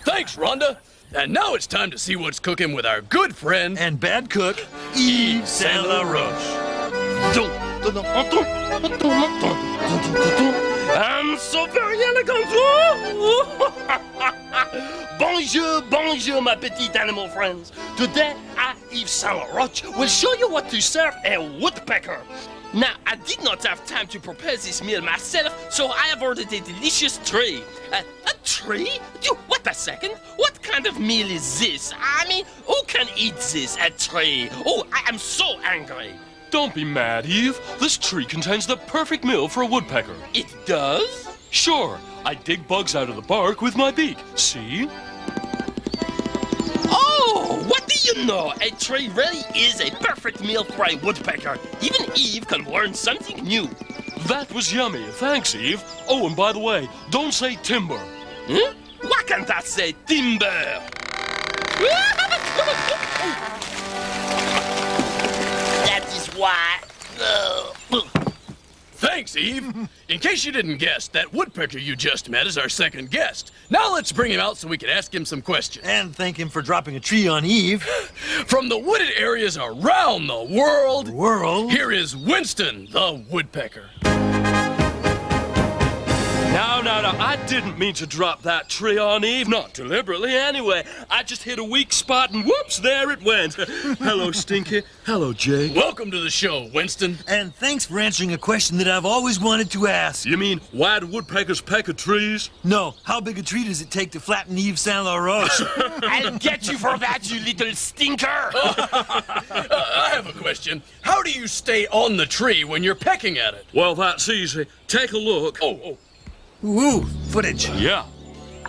Thanks, Rhonda. And now it's time to see what's cooking with our good friend and bad cook, Yves Saint Laroche. I'm so very elegant. Bonjour, bonjour, my petite animal friends. Today, I, Yves Saint Laroche, will show you what to serve a woodpecker. Now, I did not have time to prepare this meal myself, so I have ordered a delicious tray. A tray? What a second. What kind of meal is this? I mean, who can eat this, a tray? Oh, I am so angry. Don't be mad, Eve. This tree contains the perfect meal for a woodpecker. It does? Sure. I dig bugs out of the bark with my beak. See? Oh, what do you know? A tree really is a perfect meal for a woodpecker. Even Eve can learn something new. That was yummy. Thanks, Eve. Oh, and by the way, don't say timber. Huh? Why can't I say timber? That is why. Thanks, Eve. In case you didn't guess, that woodpecker you just met is our second guest. Now let's bring him out so we can ask him some questions. and thank him for dropping a tree on Eve. From the wooded areas around the world, Here here is Winston the woodpecker. No, I didn't mean to drop that tree on Eve, not deliberately anyway. I just hit a weak spot and whoops, there it went. Hello, Stinky. Hello, Jake. Welcome to the show, Winston. And thanks for answering a question that I've always wanted to ask. You mean, why do woodpeckers peck at trees? No, how big a tree does it take to flatten Yves Saint Laroche? I'll get you for that, you little stinker. I have a question. How do you stay on the tree when you're pecking at it? Well, that's easy. Take a look. Oh. Ooh, footage. Yeah.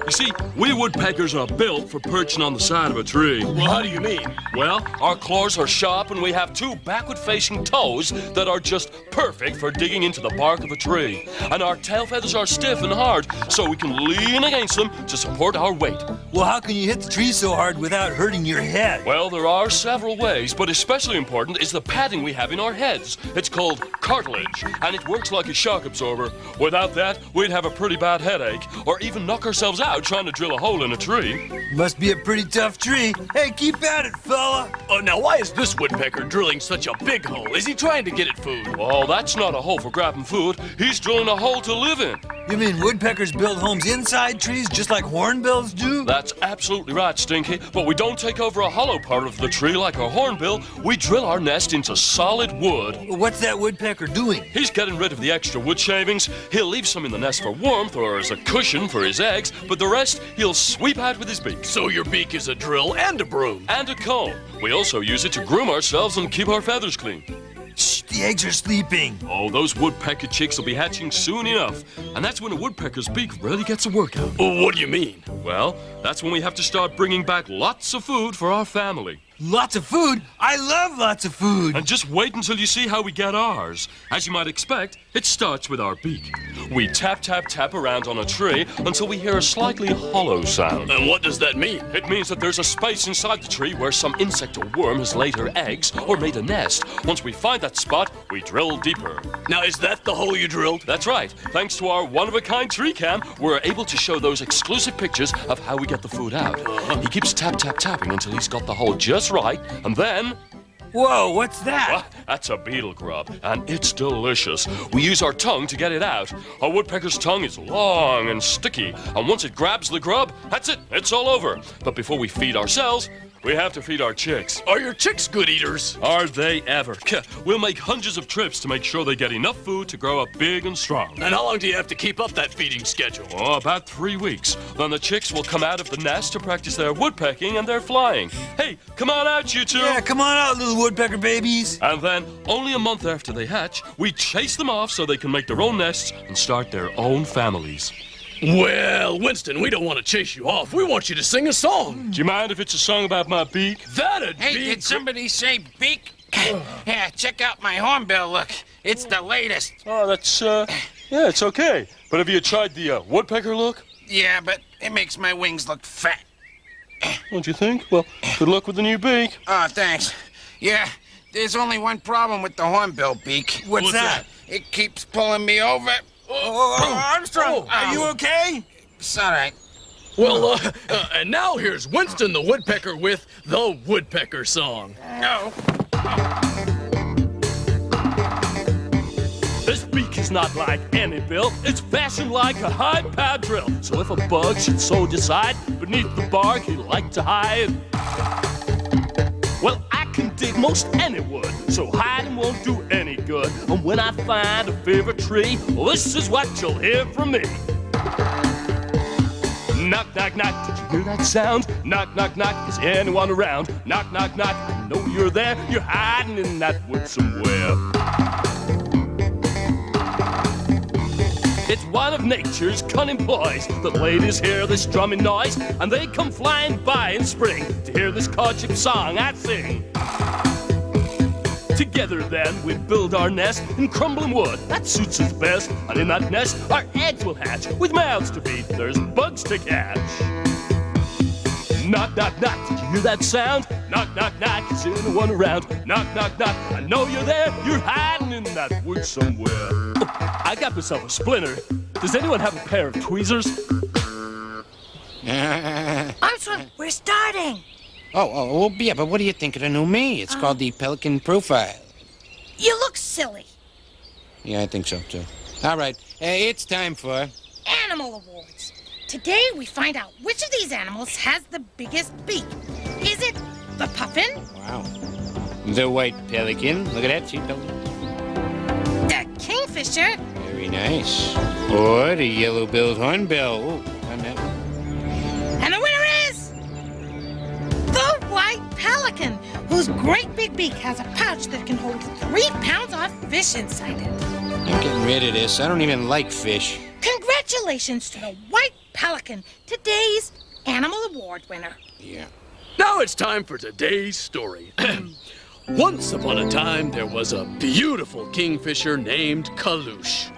You see, we woodpeckers are built for perching on the side of a tree. Well, how do you mean? Well, our claws are sharp and we have two backward-facing toes that are just perfect for digging into the bark of a tree. And our tail feathers are stiff and hard, so we can lean against them to support our weight. Well, how can you hit the tree so hard without hurting your head? Well, there are several ways, but especially important is the padding we have in our heads. It's called cartilage, and it works like a shock absorber. Without that, we'd have a pretty bad headache, or even knock ourselves out trying to drill a hole in a tree. Must be a pretty tough tree. Hey, keep at it, fella. Now why is this woodpecker drilling such a big hole? Is he trying to get at food? Oh, that's not a hole for grabbing food. He's drilling a hole to live in. You mean woodpeckers build homes inside trees just like hornbills do? That's absolutely right, Stinky. But we don't take over a hollow part of the tree like a hornbill. We drill our nest into solid wood. What's that woodpecker doing? He's getting rid of the extra wood shavings. He'll leave some in the nest for warmth or as a cushion for his eggs, but the rest he'll sweep out with his beak. So your beak is a drill and a broom. And a comb. We also use it to groom ourselves and keep our feathers clean. Shh, the eggs are sleeping. Oh, those woodpecker chicks will be hatching soon enough. And that's when a woodpecker's beak really gets a workout. Oh, what do you mean? Well, that's when we have to start bringing back lots of food for our family. Lots of food? I love lots of food. And just wait until you see how we get ours. As you might expect, it starts with our beak. We tap, tap, tap around on a tree until we hear a slightly hollow sound. And what does that mean? It means that there's a space inside the tree where some insect or worm has laid her eggs or made a nest. Once we find that spot, we drill deeper. Now, is that the hole you drilled? That's right. Thanks to our one-of-a-kind tree cam, we're able to show those exclusive pictures of how we get the food out. He keeps tap, tap, tapping until he's got the hole just right, and then... Whoa, what's that? Well, that's a beetle grub, and it's delicious. We use our tongue to get it out. A woodpecker's tongue is long and sticky, and once it grabs the grub, that's it, it's all over. But before we feed ourselves, we have to feed our chicks. Are your chicks good eaters? Are they ever? We'll make hundreds of trips to make sure they get enough food to grow up big and strong. And how long do you have to keep up that feeding schedule? Oh, about 3 weeks. Then the chicks will come out of the nest to practice their woodpecking and their flying. Hey, come on out, you two. Yeah, come on out, little woodpecker babies. And then, only a month after they hatch, we chase them off so they can make their own nests and start their own families. Well, Winston, we don't want to chase you off. We want you to sing a song. Do you mind if it's a song about my beak? That'd Hey, be... did somebody say beak? Yeah, check out my hornbill look. It's the latest. Oh, that's, yeah, it's okay. But have you tried the woodpecker look? Yeah, but it makes my wings look fat. Don't you think? Well, good luck with the new beak. Oh, thanks. Yeah, there's only one problem with the hornbill beak. What's that? It keeps pulling me over. Armstrong, are you okay? It's all right. Well, and now here's Winston the Woodpecker with the Woodpecker Song. No. This beak is not like any bill. It's fashioned like a high-powered drill. So if a bug should so decide, beneath the bark he'd like to hide, well, I can dig most any wood, so hiding won't do any good. And when I find a favorite tree, well, this is what you'll hear from me. Knock, knock, knock, did you hear that sound? Knock, knock, knock, is anyone around? Knock, knock, knock, I know you're there. You're hiding in that wood somewhere. It's one of nature's cunning ploys. The ladies hear this drumming noise, and they come flying by in spring to hear this courtship song I sing. Together then we build our nest in crumbling wood. That suits us best, and in that nest our eggs will hatch. With mouths to feed, there's bugs to catch. Knock, knock, knock, did you hear that sound? Knock, knock, knock, is anyone around? Knock, knock, knock, I know you're there. You're hiding in that wood somewhere. Oh, I got myself a splinter. Does anyone have a pair of tweezers? Armstrong, we're starting. Oh, yeah, but what do you think of the new me? It's called the Pelican Profile. You look silly. Yeah, I think so, too. All right, it's time for... Animal Awards. Today we find out which of these animals has the biggest beak. Is it the puffin? Wow. The white pelican. Look at that, see? The kingfisher? Very nice. Or the yellow-billed hornbill. Ooh, on that one. And the winner is... the white pelican, whose great big beak has a pouch that can hold 3 pounds of fish inside it. I'm getting rid of this. I don't even like fish. Congratulations to the white pelican, today's Animal Award winner. Yeah. Now it's time for today's story. Once upon a time, there was a beautiful kingfisher named Kalush.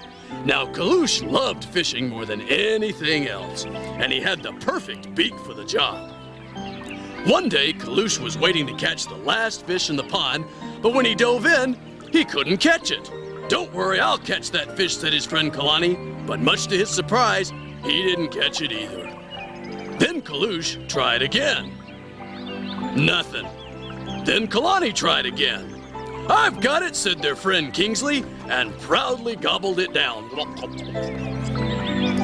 Now, Kalush loved fishing more than anything else, and he had the perfect beak for the job. One day, Kalush was waiting to catch the last fish in the pond, but when he dove in, he couldn't catch it. "Don't worry, I'll catch that fish," said his friend Kalani, but much to his surprise, he didn't catch it either. Then Kalush tried again. Nothing. Then Kalani tried again. "I've got it," said their friend Kingsley, and proudly gobbled it down.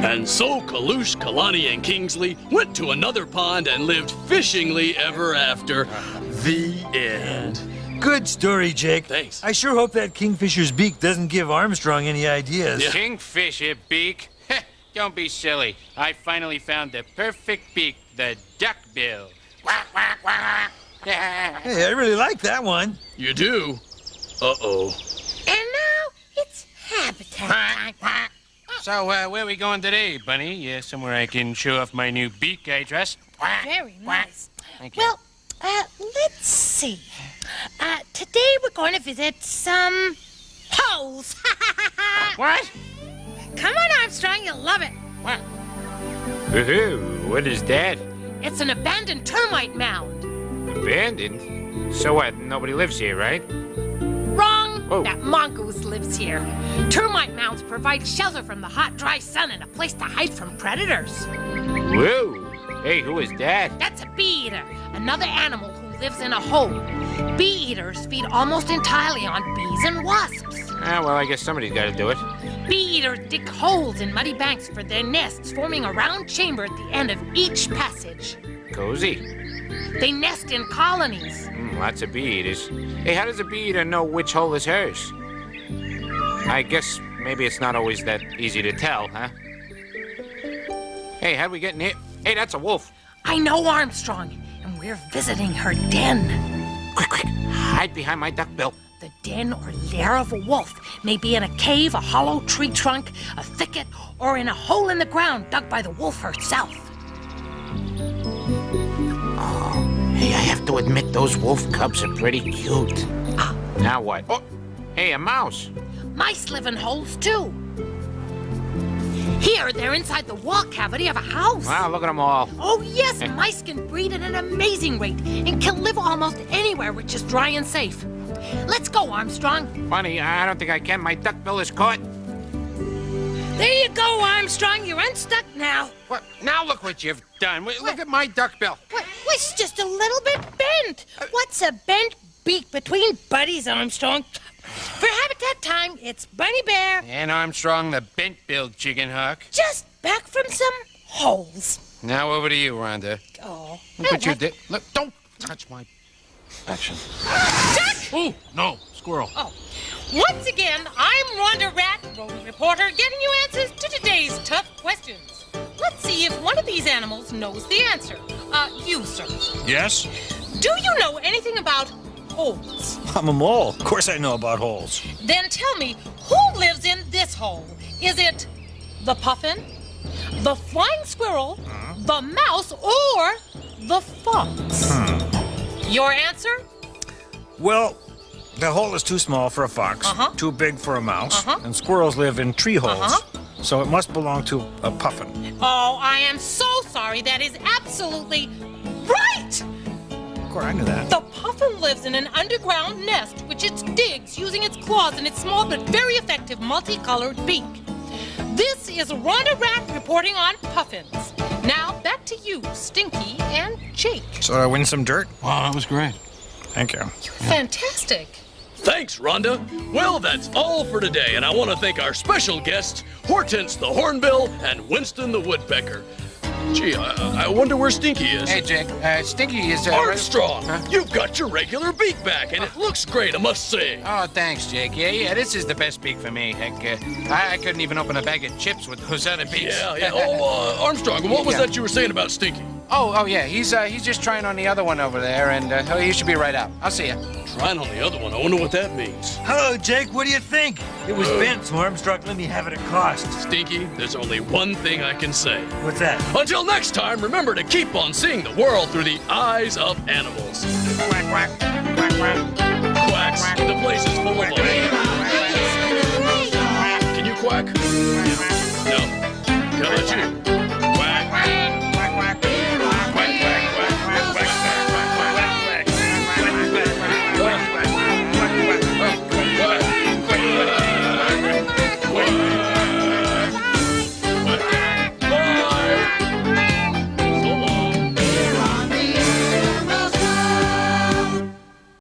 And so Kalush, Kalani, and Kingsley went to another pond and lived fishingly ever after. The end. Good story, Jake. Thanks. I sure hope that kingfisher's beak doesn't give Armstrong any ideas. Yeah. Kingfisher beak? Don't be silly. I finally found the perfect beak, the duckbill. Quack, quack, quack. Hey, I really like that one. You do? Uh-oh. And now it's habitat time. So, where are we going today, Bunny? Somewhere I can show off my new beak I trust. Very nice. Thank you. Well, let's see. Today we're going to visit some holes. What? Come on, Armstrong, you'll love it. What? Woohoo, what is that? It's an abandoned termite mound. Abandoned? So what, nobody lives here, right? Wrong. Oh. That mongoose lives here. Termite mounds provide shelter from the hot, dry sun and a place to hide from predators. Whoa. Hey, who is that? That's a bee eater, another animal who lives in a hole. Bee eaters feed almost entirely on bees and wasps. Well, I guess somebody's got to do it. Bee eaters dig holes in muddy banks for their nests, forming a round chamber at the end of each passage. Cozy. They nest in colonies. Lots of bee eaters. Hey, how does a bee eater know which hole is hers? I guess maybe it's not always that easy to tell, huh? Hey, how'd we get in here? Hey, that's a wolf. I know, Armstrong, and we're visiting her den. Quick, quick, hide behind my duckbill. The den or lair of a wolf may be in a cave, a hollow tree trunk, a thicket, or in a hole in the ground dug by the wolf herself. Hey, I have to admit, those wolf cubs are pretty cute. Now what? Oh, hey, a mouse. Mice live in holes, too. Here, they're inside the wall cavity of a house. Wow, look at them all. Oh, yes, mice can breed at an amazing rate and can live almost anywhere which is dry and safe. Let's go, Armstrong. Funny, I don't think I can. My duckbill is caught. There you go, Armstrong. You're unstuck now. What? Now look what you've done. Look at my duckbill. What? It's just a little bit bent. What's a bent beak between buddies, Armstrong? For habitat time, it's Bunny Bear. And Armstrong the bent-billed chicken hawk. Just back from some holes. Now over to you, Rhonda. Oh. Look what you did. Look, don't touch my action. Duck! Oh, no, squirrel. Oh. Once again, I'm Rhonda Rat, rodent reporter, getting you answers to today's tough questions. Let's see if one of these animals knows the answer. You, sir. Yes? Do you know anything about holes? I'm a mole. Of course I know about holes. Then tell me, who lives in this hole? Is it the puffin, the flying squirrel, the mouse, or the fox? Your answer? Well, the hole is too small for a fox, too big for a mouse, and squirrels live in tree holes. So it must belong to a puffin. Oh, I am so sorry. That is absolutely right! Of course, I knew that. The puffin lives in an underground nest, which it digs using its claws and its small but very effective multicolored beak. This is Rhonda Rat reporting on puffins. Now, back to you, Stinky and Jake. So I win some dirt? Wow, that was great. Thank you. Fantastic. Thanks, Rhonda. Well, that's all for today, and I want to thank our special guests, Hortense the Hornbill and Winston the Woodpecker. Gee, I wonder where Stinky is. Hey, Jake. Stinky is... Armstrong, Huh? you've got your regular beak back, and it looks great, I must say. Oh, thanks, Jake. Yeah, this is the best beak for me. Heck, I couldn't even open a bag of chips with those other beaks. Yeah. Oh, Armstrong, what was that you were saying about Stinky? Oh, yeah. He's just trying on the other one over there, and he should be right out. I'll see ya. Trying on the other one. I wonder what that means. Hello, Jake. What do you think? It was bent, so Armstrong let me have it at cost. Stinky, there's only one thing I can say. What's that? Until next time, remember to keep on seeing the world through the eyes of animals. Quack, quack. Quack, quack. Quacks, the place is full of them. Can you quack? No. How about you?